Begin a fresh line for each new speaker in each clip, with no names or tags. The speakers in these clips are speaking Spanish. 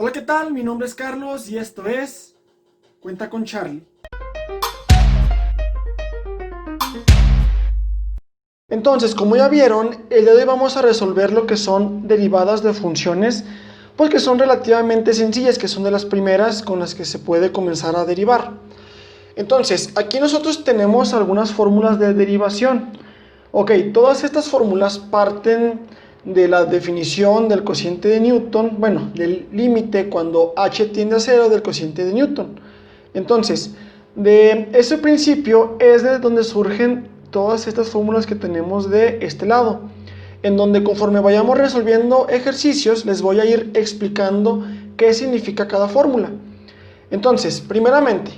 Hola, ¿qué tal? Mi nombre es Carlos y esto es Cuenta con Charlie. Entonces, como ya vieron, el día de hoy vamos a resolver lo que son derivadas de funciones, pues que son relativamente sencillas, que son de las primeras con las que se puede comenzar a derivar. Entonces, aquí nosotros tenemos algunas fórmulas de derivación. Ok, todas estas fórmulas parten de la definición del cociente de Newton, bueno, del límite cuando h tiende a 0 del cociente de Newton. Entonces, de ese principio es de donde surgen todas estas fórmulas que tenemos de este lado, en donde conforme vayamos resolviendo ejercicios les voy a ir explicando qué significa cada fórmula. Entonces, primeramente,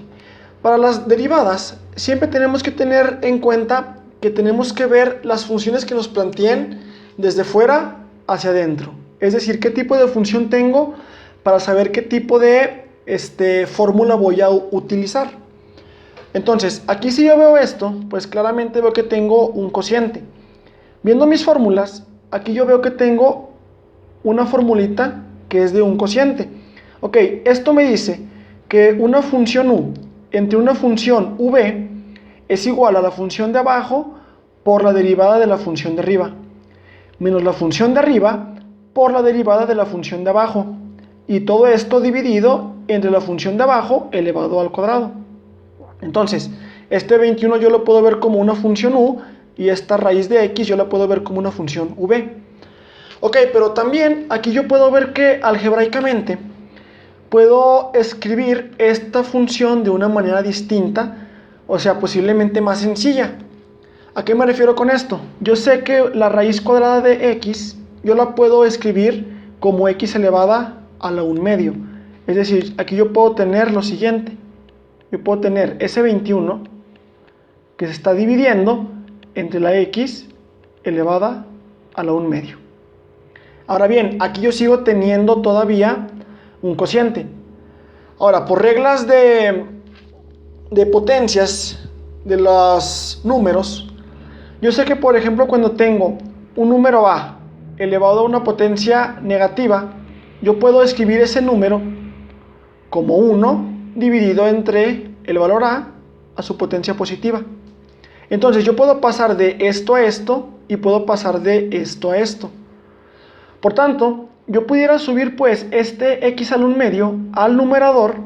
para las derivadas siempre tenemos que tener en cuenta que tenemos que ver las funciones que nos planteen desde fuera hacia adentro. Es decir, qué tipo de función tengo para saber qué tipo de fórmula voy a utilizar. Entonces, aquí si yo veo esto, pues claramente veo que tengo un cociente. Viendo mis fórmulas, aquí yo veo que tengo una formulita que es de un cociente. Ok, esto me dice que una función u entre una función v es igual a la función de abajo por la derivada de la función de arriba, menos la función de arriba por la derivada de la función de abajo, y todo esto dividido entre la función de abajo elevado al cuadrado. Entonces, este 21 yo lo puedo ver como una función u, y esta raíz de x yo la puedo ver como una función v. Ok, pero también aquí yo puedo ver que algebraicamente puedo escribir esta función de una manera distinta, o sea, posiblemente más sencilla. ¿A qué me refiero con esto? Yo sé que la raíz cuadrada de x, yo la puedo escribir como x elevada a la 1 medio. Es decir, aquí yo puedo tener lo siguiente. Yo puedo tener ese 21 que se está dividiendo entre la x elevada a la 1 medio. Ahora bien, aquí yo sigo teniendo todavía un cociente. Ahora, por reglas de potencias de los números, yo sé que, por ejemplo, cuando tengo un número a elevado a una potencia negativa, yo puedo escribir ese número como 1 dividido entre el valor a su potencia positiva. Entonces yo puedo pasar de esto a esto y puedo pasar de esto a esto. Por tanto, yo pudiera subir pues este x al 1 medio al numerador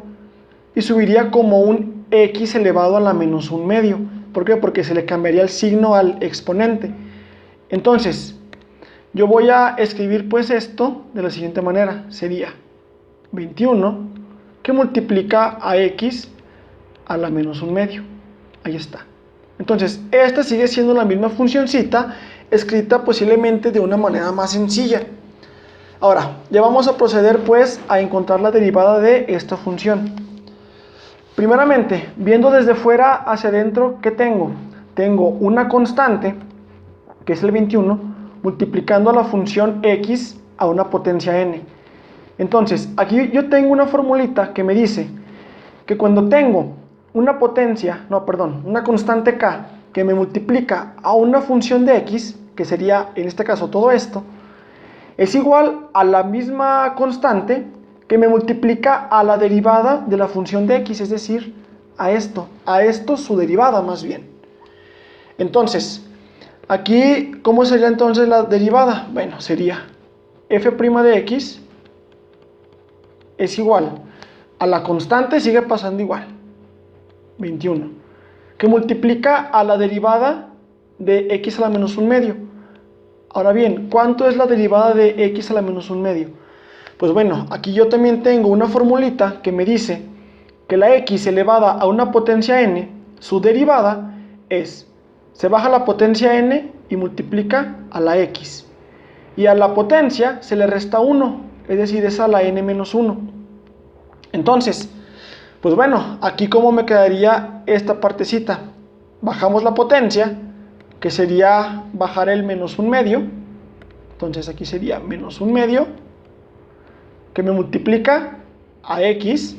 y subiría como un x elevado a la menos 1 medio. ¿Por qué? Porque se le cambiaría el signo al exponente. Entonces, yo voy a escribir pues esto de la siguiente manera. Sería 21 que multiplica a x a la menos 1 medio. Ahí está. Entonces, esta sigue siendo la misma funcioncita, escrita posiblemente de una manera más sencilla. Ahora, ya vamos a proceder pues a encontrar la derivada de esta función. Primeramente, viendo desde fuera hacia adentro, ¿qué tengo? Tengo una constante, que es el 21, multiplicando a la función x a una potencia n. Entonces, aquí yo tengo una formulita que me dice que cuando tengo una constante k que me multiplica a una función de x, que sería en este caso todo esto, es igual a la misma constante que me multiplica a la derivada de la función de x, es decir, a esto su derivada más bien. Entonces, aquí, ¿cómo sería entonces la derivada? Bueno, sería f' de x es igual a la constante, sigue pasando igual, 21, que multiplica a la derivada de x a la menos 1 medio. Ahora bien, ¿cuánto es la derivada de x a la menos 1 medio? Pues bueno, aquí yo también tengo una formulita que me dice que la x elevada a una potencia n, su derivada es, se baja la potencia n y multiplica a la x. Y a la potencia se le resta 1, es decir, es a la n menos 1. Entonces, pues bueno, aquí cómo me quedaría esta partecita. Bajamos la potencia, que sería bajar el menos 1 medio. Entonces aquí sería menos 1 medio, que me multiplica a x,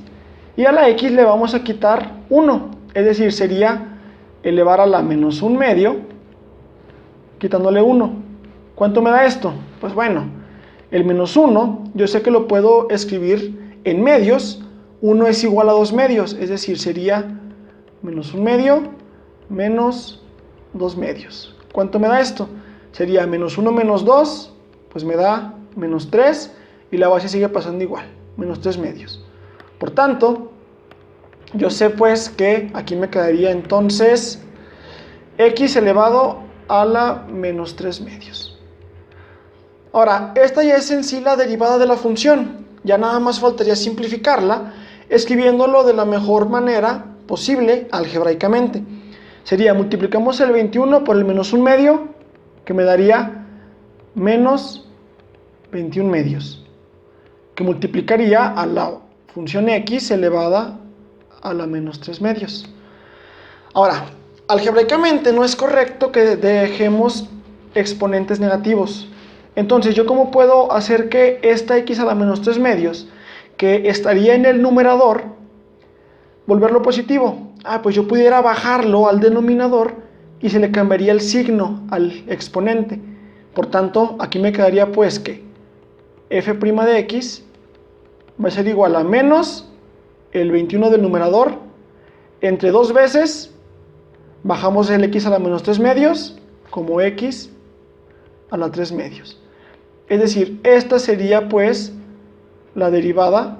y a la x le vamos a quitar 1, es decir, sería elevar a la menos 1 medio, quitándole 1. ¿Cuánto me da esto? Pues bueno, el menos 1, yo sé que lo puedo escribir en medios, 1 es igual a 2 medios, es decir, sería menos 1 medio menos 2 medios. ¿Cuánto me da esto? Sería menos 1 menos 2, pues me da menos 3, y la base sigue pasando igual, menos 3 medios. Por tanto, yo sé pues que aquí me quedaría entonces x elevado a la menos 3 medios. Ahora, esta ya es en sí la derivada de la función. Ya nada más faltaría simplificarla, escribiéndolo de la mejor manera posible algebraicamente. Sería, multiplicamos el 21 por el menos 1 medio, que me daría menos 21 medios, que multiplicaría a la función x elevada a la menos 3 medios. Ahora, algebraicamente no es correcto que dejemos exponentes negativos. Entonces, ¿yo cómo puedo hacer que esta x a la menos 3 medios, que estaría en el numerador, volverlo positivo? Pues yo pudiera bajarlo al denominador y se le cambiaría el signo al exponente. Por tanto, aquí me quedaría pues que f' de x va a ser igual a menos el 21 del numerador, entre dos veces bajamos el x a la menos 3 medios como x a la 3 medios. Es decir, esta sería pues la derivada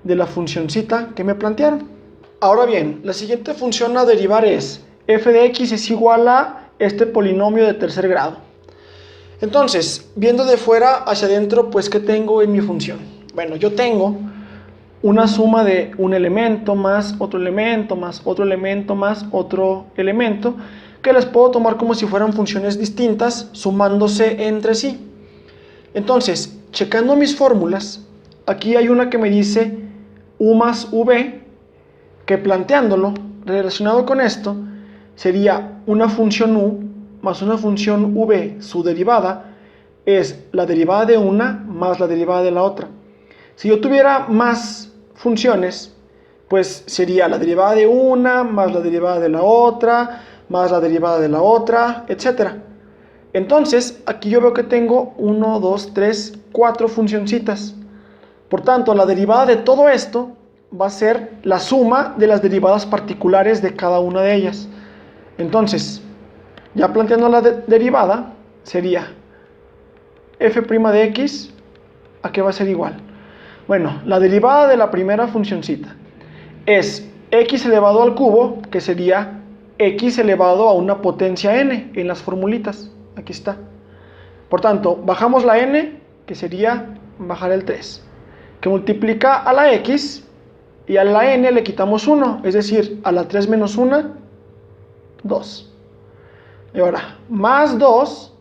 de la funcioncita que me plantearon. Ahora bien, la siguiente función a derivar es f de x es igual a este polinomio de tercer grado. Entonces, viendo de fuera hacia adentro, pues ¿qué tengo en mi función? Bueno, yo tengo una suma de un elemento más otro elemento más otro elemento más otro elemento, que las puedo tomar como si fueran funciones distintas, sumándose entre sí. Entonces, checando mis fórmulas, aquí hay una que me dice u más v, que planteándolo, relacionado con esto, sería una función u más una función v, su derivada, es la derivada de una más la derivada de la otra. Si yo tuviera más funciones, pues sería la derivada de una más la derivada de la otra, más la derivada de la otra, etc. Entonces, aquí yo veo que tengo 1, 2, 3, 4 funcioncitas. Por tanto, la derivada de todo esto va a ser la suma de las derivadas particulares de cada una de ellas. Entonces, ya planteando la derivada, sería f' de x, ¿a qué va a ser igual? Bueno, la derivada de la primera funcioncita es x elevado al cubo, que sería x elevado a una potencia n en las formulitas. Aquí está. Por tanto, bajamos la n, que sería bajar el 3, que multiplica a la x, y a la n le quitamos 1, es decir, a la 3 menos 1, 2. Y ahora, más 2,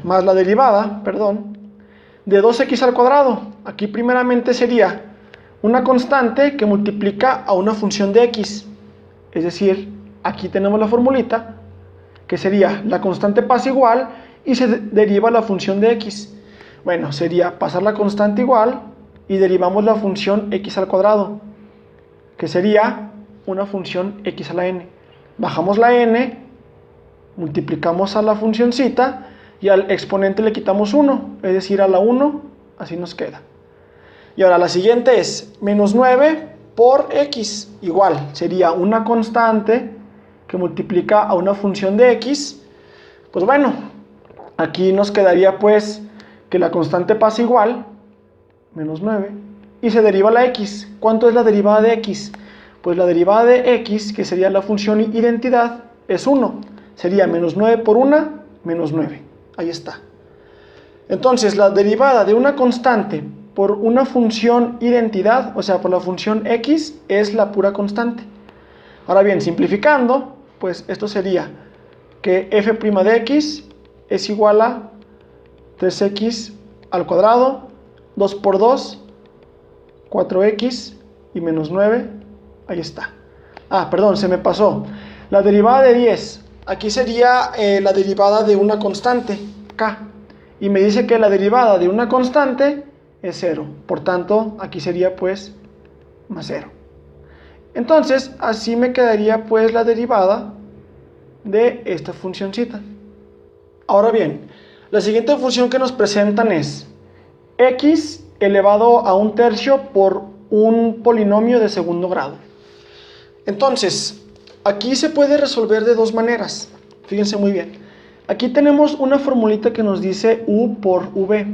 más la derivada, de 2x al cuadrado. Aquí primeramente sería una constante que multiplica a una función de x. Es decir, aquí tenemos la formulita, que sería la constante pasa igual y se deriva la función de x. Bueno, sería pasar la constante igual y derivamos la función x al cuadrado, que sería una función x a la n. Bajamos la n, multiplicamos a la funcioncita y al exponente le quitamos 1, es decir, a la 1, así nos queda. Y ahora la siguiente es menos 9 por x, igual, sería una constante que multiplica a una función de x. Pues bueno, aquí nos quedaría pues que la constante pasa igual, menos 9, y se deriva la x. ¿Cuánto es la derivada de x? Pues la derivada de x, que sería la función identidad, es 1. Sería menos 9 por 1, menos 9. Ahí está. Entonces, la derivada de una constante por una función identidad, o sea, por la función x, es la pura constante. Ahora bien, simplificando, pues esto sería que f' de x es igual a 3x al cuadrado, 2 por 2, 4x y menos 9, ahí está. Perdón, se me pasó. La derivada de 10, aquí sería la derivada de una constante, k. Y me dice que la derivada de una constante es 0. Por tanto, aquí sería pues más 0. Entonces, así me quedaría pues la derivada de esta funcioncita. Ahora bien, la siguiente función que nos presentan es x elevado a un tercio por un polinomio de segundo grado. Entonces, aquí se puede resolver de dos maneras. Fíjense muy bien. Aquí tenemos una formulita que nos dice u por v.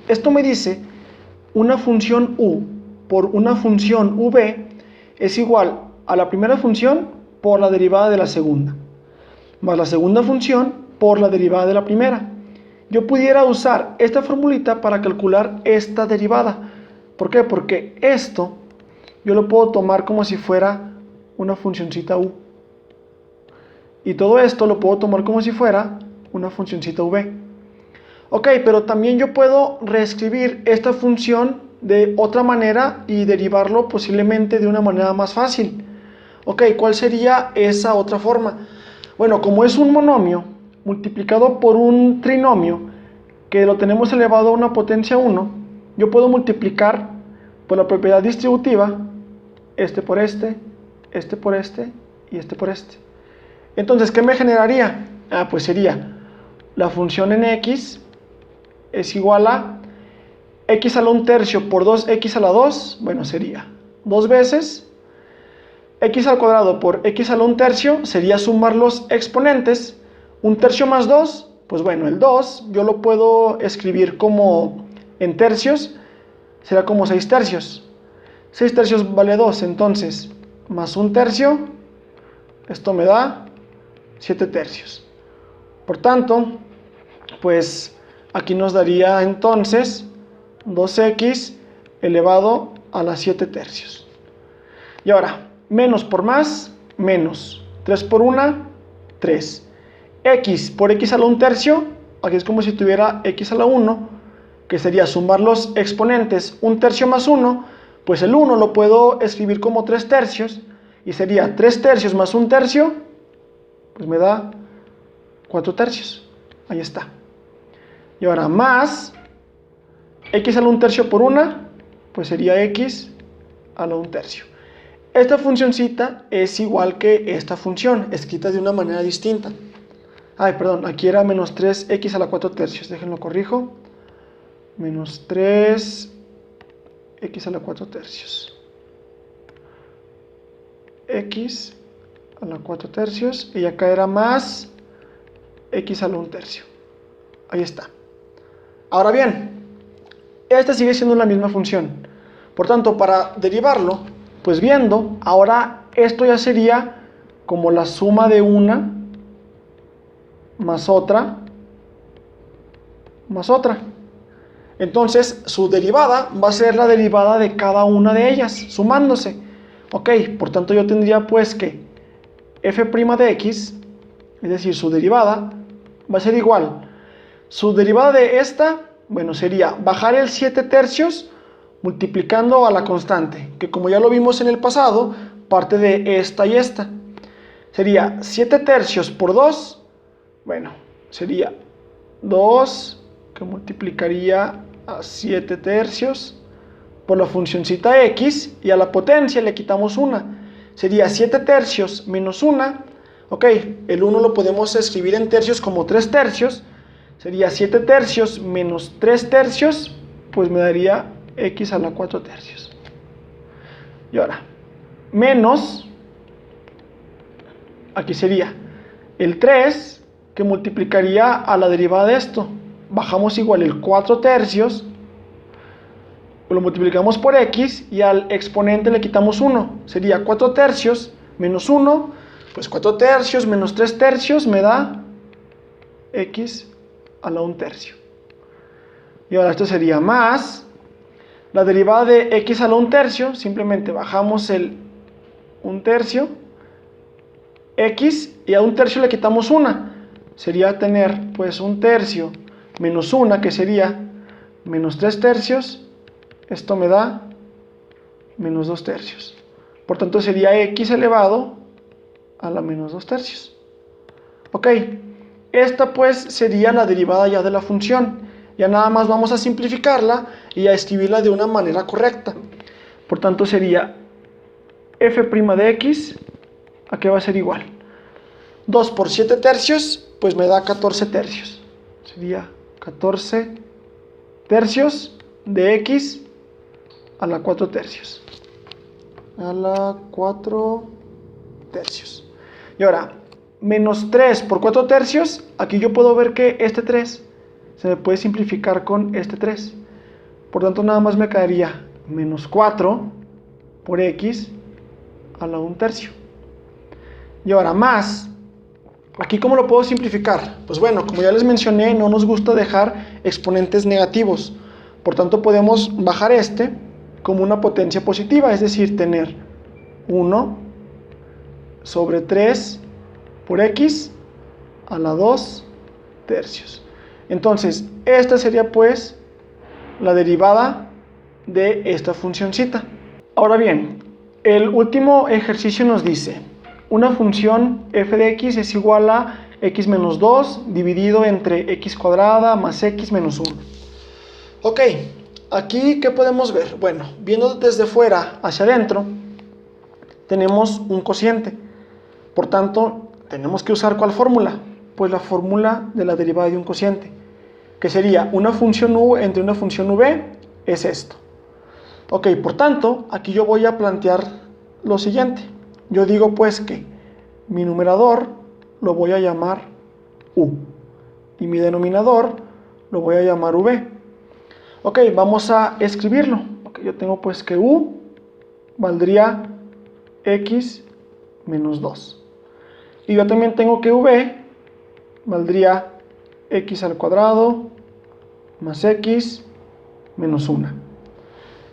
Esto me dice una función u por una función v es igual a la primera función por la derivada de la segunda, más la segunda función por la derivada de la primera. Yo pudiera usar esta formulita para calcular esta derivada. ¿Por qué? Porque esto yo lo puedo tomar como si fuera una funcioncita u. Y todo esto lo puedo tomar como si fuera una funcioncita v. Ok, pero también yo puedo reescribir esta función de otra manera y derivarlo posiblemente de una manera más fácil. Ok, ¿cuál sería esa otra forma? Bueno, como es un monomio multiplicado por un trinomio que lo tenemos elevado a una potencia 1, yo puedo multiplicar por la propiedad distributiva este por este por este y este por este. Entonces, ¿qué me generaría? Pues sería la función en x es igual a x a la 1/3 por 2x a la 2, bueno, sería 2 veces x al cuadrado por x a la 1/3, sería sumar los exponentes, 1/3 más 2, pues bueno, el 2 yo lo puedo escribir como en tercios, será como 6 tercios. 6 tercios vale 2, entonces, más 1/3, esto me da 7 tercios. Por tanto, pues aquí nos daría entonces 2x elevado a las 7 tercios. Y ahora, menos por más, menos. 3 por 1, 3. X por x a la 1/3, aquí es como si tuviera x a la 1, que sería sumar los exponentes 1/3 más 1, pues el 1 lo puedo escribir como 3 tercios, y sería 3 tercios más 1/3, pues me da 4 tercios. Ahí está. Y ahora más x a la 1/3 por 1, pues sería x a la 1/3. Esta funcioncita es igual que esta función, escrita de una manera distinta. Ay, perdón, aquí era menos 3x a la 4 tercios. Déjenlo corrijo. Menos 3x a la 4 tercios. X a la 4 tercios. Y acá era más x a la 1/3. Ahí está. Ahora bien, esta sigue siendo la misma función. Por tanto, para derivarlo, pues viendo, ahora esto ya sería como la suma de una más otra más otra. Entonces, su derivada va a ser la derivada de cada una de ellas, sumándose. Ok, por tanto yo tendría pues que f' de x, es decir, su derivada, va a ser igual. Su derivada de esta, bueno, sería bajar el 7 tercios multiplicando a la constante, que como ya lo vimos en el pasado, parte de esta y esta. Sería 7 tercios por 2, bueno, sería 2 que multiplicaría a 7 tercios por la funcioncita x, y a la potencia le quitamos 1. Sería 7 tercios menos 1. Ok, el 1 lo podemos escribir en tercios como 3 tercios. Sería 7 tercios menos 3 tercios, pues me daría x a la 4 tercios. Y ahora, menos, aquí sería el 3 que multiplicaría a la derivada de esto. Bajamos igual el 4 tercios, lo multiplicamos por x y al exponente le quitamos 1. Sería 4 tercios menos 1, pues 4 tercios menos 3 tercios me da x a la 1/3. Y ahora esto sería más la derivada de x a la 1/3, simplemente bajamos el 1/3, x, y a 1/3 le quitamos 1. Sería tener pues 1/3 menos 1, que sería menos 3 tercios. Esto me da menos 2 tercios. Por tanto sería x elevado a la menos 2 tercios. Ok, esta pues sería la derivada ya de la función. Ya nada más vamos a simplificarla y a escribirla de una manera correcta. Por tanto sería f' de x, ¿a qué va a ser igual? 2 por 7 tercios, pues me da 14 tercios. Sería 14 tercios de x a la 4 tercios. A la 4 tercios. Y ahora, menos 3 por 4 tercios, aquí yo puedo ver que este 3 se me puede simplificar con este 3. Por tanto, nada más me quedaría menos 4 por x a la 1 tercio. Y ahora más, aquí ¿cómo lo puedo simplificar? Pues bueno, como ya les mencioné, no nos gusta dejar exponentes negativos. Por tanto, podemos bajar este como una potencia positiva, es decir, tener 1 sobre 3 por x a la 2 tercios. Entonces, esta sería pues la derivada de esta funcioncita. Ahora bien, el último ejercicio nos dice, una función f de x es igual a x menos 2 dividido entre x cuadrada más x menos 1. Ok, aquí ¿qué podemos ver? Bueno, viendo desde fuera hacia adentro, tenemos un cociente. Por tanto, tenemos que usar ¿cuál fórmula? Pues la fórmula de la derivada de un cociente, que sería una función u entre una función v, es esto. Ok, por tanto, aquí yo voy a plantear lo siguiente. Yo digo pues que mi numerador lo voy a llamar u y mi denominador lo voy a llamar v. Ok, vamos a escribirlo. Okay, yo tengo pues que u valdría x menos 2. Y yo también tengo que v valdría x al cuadrado más x menos 1.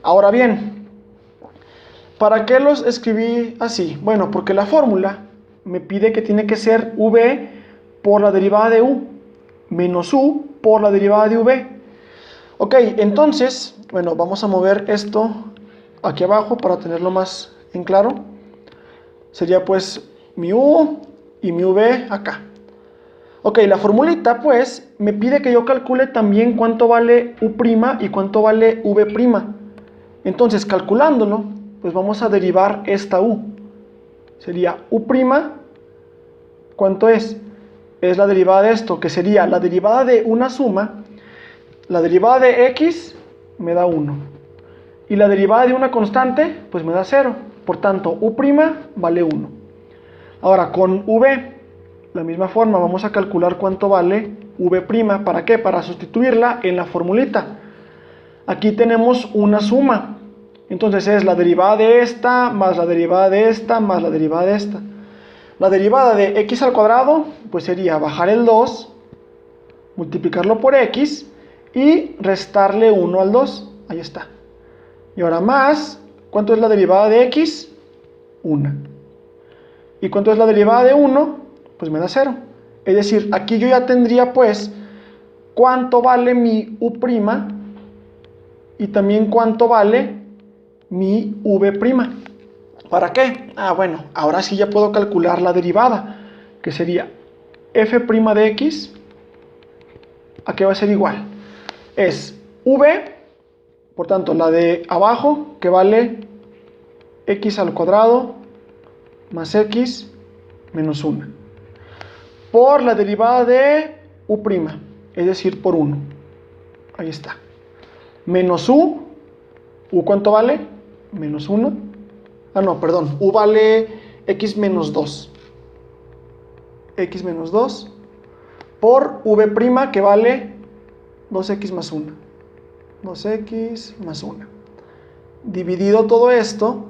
Ahora bien, ¿para qué los escribí así? Bueno, porque la fórmula me pide que tiene que ser v por la derivada de u menos u por la derivada de v. Ok, entonces, bueno, vamos a mover esto aquí abajo para tenerlo más en claro. Sería pues mi u y mi v acá. Ok, la formulita pues me pide que yo calcule también cuánto vale u' y cuánto vale v'. Entonces, calculándolo, pues vamos a derivar esta u. Sería u', ¿cuánto es? Es la derivada de esto, que sería la derivada de una suma. La derivada de x me da 1. Y la derivada de una constante, pues me da 0. Por tanto, u' vale 1. Ahora, con v, la misma forma, vamos a calcular cuánto vale v'. ¿Para qué? Para sustituirla en la formulita. Aquí tenemos una suma. Entonces es la derivada de esta, más la derivada de esta, más la derivada de esta. La derivada de x al cuadrado, pues sería bajar el 2, multiplicarlo por x y restarle 1 al 2. Ahí está. Y ahora más, ¿cuánto es la derivada de x? 1. ¿Y cuánto es la derivada de 1? Pues me da 0. Es decir, aquí yo ya tendría pues cuánto vale mi u' y también cuánto vale mi v'. ¿Para qué? Ah, bueno, ahora sí ya puedo calcular la derivada, que sería f' de x, ¿a qué va a ser igual? Es v, por tanto, la de abajo, que vale x al cuadrado más x menos 1, por la derivada de u', es decir, por 1. Ahí está. Menos u ¿cuánto vale? Menos 1. Ah, no, perdón, u vale x menos 2. X menos 2 por v' que vale 2x más 1. 2x más 1. Dividido todo esto,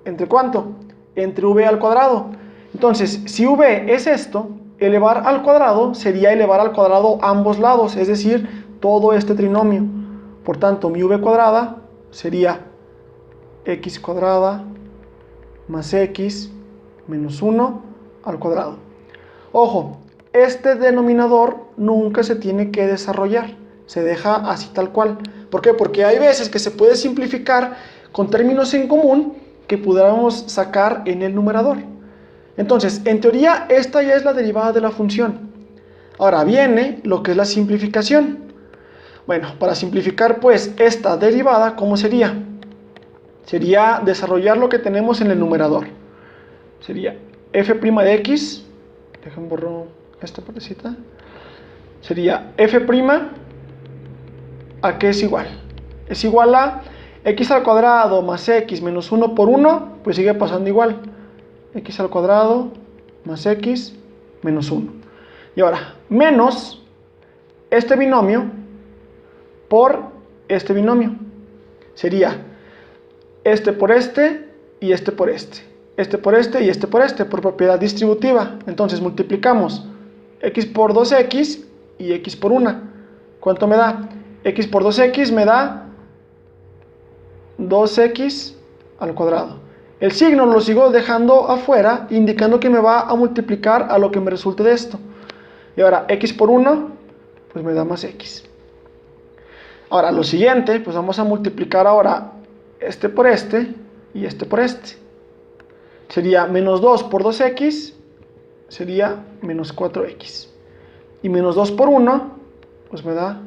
¿entre cuánto? Entre v al cuadrado. Entonces, si v es esto, elevar al cuadrado sería elevar al cuadrado ambos lados, es decir, todo este trinomio. Por tanto, mi v cuadrada sería x cuadrada más x menos 1 al cuadrado. Ojo, este denominador nunca se tiene que desarrollar, se deja así tal cual. ¿Por qué? Porque hay veces que se puede simplificar con términos en común que pudiéramos sacar en el numerador. Entonces, en teoría, esta ya es la derivada de la función. Ahora viene lo que es la simplificación. Bueno, para simplificar pues esta derivada, ¿cómo sería? Sería desarrollar lo que tenemos en el numerador. Sería f' de x, déjenme borrar esta partecita. Sería f' ¿a qué es igual? Es igual a x al cuadrado más x menos 1 por 1, pues sigue pasando igual. X al cuadrado más x menos 1. Y ahora, menos este binomio por este binomio. Sería este por este y este por este. Este por este y este por este, por propiedad distributiva. Entonces multiplicamos x por 2x y x por 1. ¿Cuánto me da? X por 2x me da 2x al cuadrado. El signo lo sigo dejando afuera, indicando que me va a multiplicar a lo que me resulte de esto. Y ahora, x por 1, pues me da más x. Ahora, lo siguiente, pues vamos a multiplicar ahora este por este y este por este. Sería menos 2 por 2x, sería menos 4x. Y menos 2 por 1, pues me da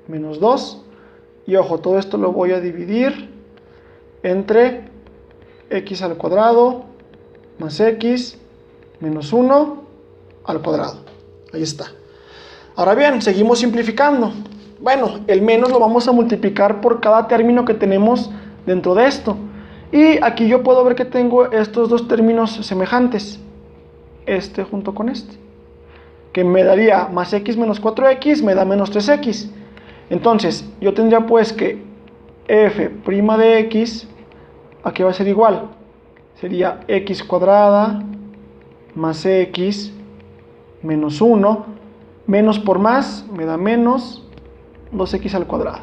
menos 2. Y ojo, todo esto lo voy a dividir entre x al cuadrado más x menos 1 al cuadrado. Ahí está. Ahora bien, seguimos simplificando. Bueno, el menos lo vamos a multiplicar por cada término que tenemos dentro de esto. Y aquí yo puedo ver que tengo estos dos términos semejantes. Este junto con este. Que me daría más x menos 4x, me da menos 3x. Entonces, yo tendría pues que f' de x, aquí va a ser igual. Sería x cuadrada más x menos 1. Menos por más me da menos 2x al cuadrado.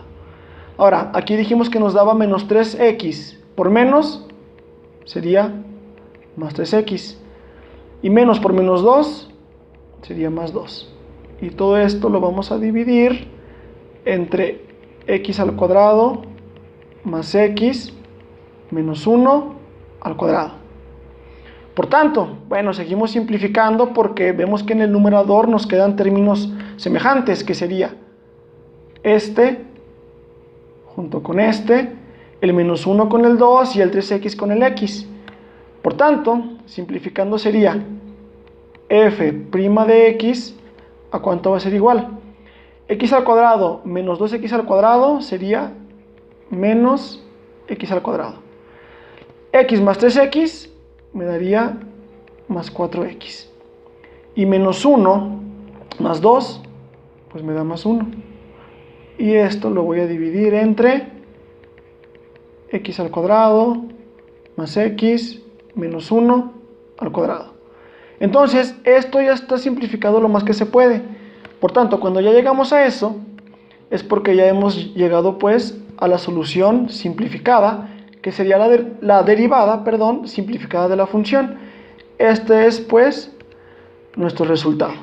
Ahora, aquí dijimos que nos daba menos 3x. Por menos sería más 3x. Y menos por menos 2 sería más 2. Y todo esto lo vamos a dividir entre x al cuadrado más x menos 1 al cuadrado. Por tanto, bueno, seguimos simplificando porque vemos que en el numerador nos quedan términos semejantes, que sería este junto con este, el menos 1 con el 2 y el 3x con el x. Por tanto, simplificando sería f' de x, ¿a cuánto va a ser igual? X al cuadrado menos 2x al cuadrado sería menos x al cuadrado. X más 3x me daría más 4x. Y menos 1 más 2, pues me da más 1. Y esto lo voy a dividir entre x al cuadrado más x menos 1 al cuadrado. Entonces, esto ya está simplificado lo más que se puede. Por tanto, cuando ya llegamos a eso, es porque ya hemos llegado pues a la solución simplificada, que sería la derivada, simplificada de la función. Este es pues nuestro resultado.